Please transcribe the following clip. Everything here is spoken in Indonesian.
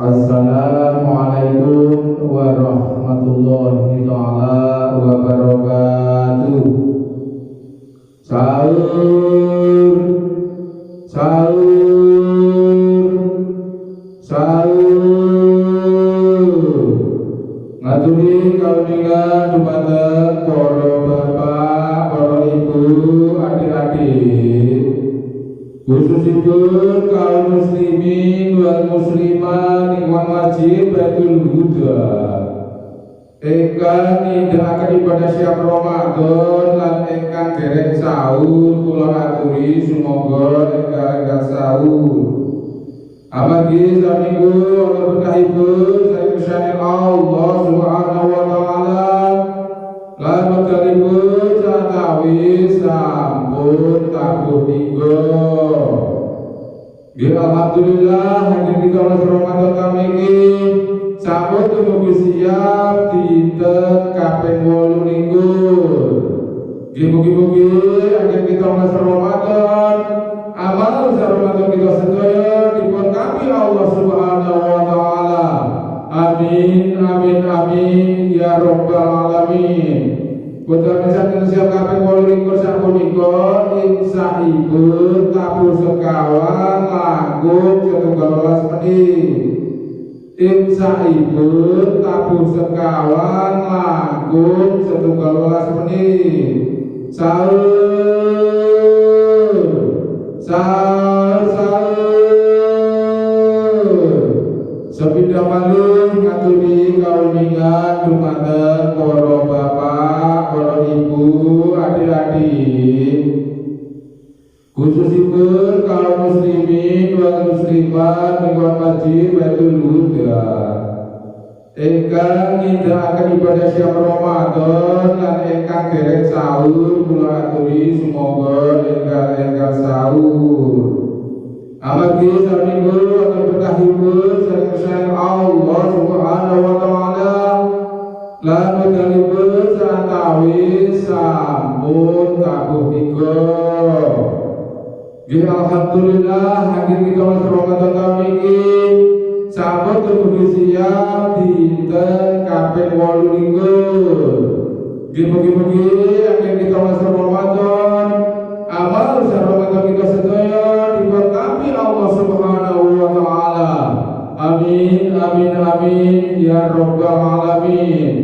Assalamualaikum warahmatullahi taala wabarakatuh. Sahur, sahur, sahur. Ngaturi kaunikan dumateng para bapak, para ibu, adik-adik, khususipun kaum muslimin wal muslimat ing masjid Baitul Huda ingkang nindakaken ibadah siap Ramadan lan ingkang derek sahur, kula aturi sumangga ingkang sahur amargi saminggu ana berkahipun saking Allah Subhanahu wa taala lan wektalipun satawis sampun tabuh tinggo. Alhamdulillah hadir di kaula Ramadan kami ini sampun tumuju siap dinten kaping 8 likur. Mugi-mugi hadir di kaula Ramadan amal Ramadan kita sedaya diberkahi Allah Subhanahu wa taala. Amin amin amin ya rabbal alamin. Putra misalkan siap kaping 8 likur sapunika insahipun tabuh sekawan langkung 17 menit. Insahipun tabuh sekawan langkung 17 menit. Sahur, sahur, sahur. Sepindah malih ngaturi kauningan dumateng para bapak, para ibu, adik-adik, khususipun kaum muslimin wal muslimat ing masjid Baitul Huda ingkang nindakaken ibadah siap Ramadan lan ingkang derek sahur, kula aturi sumangga ingkang sahur amargi saminggu wonten berkahipun saking Allah Subhanahu wa taala lan wektalipun satawis sampun tabuh tinggo. Alhamdulillah hadir di kaula Ramadan kami ini sampun tumuju siap dinten kaping 8 likur. Mugi-mugi hadir di kaula Ramadan amal Ramadan kita sedaya diberkahi Allah Subhanahu wa taala. Amin amin amin ya rabbal alamin.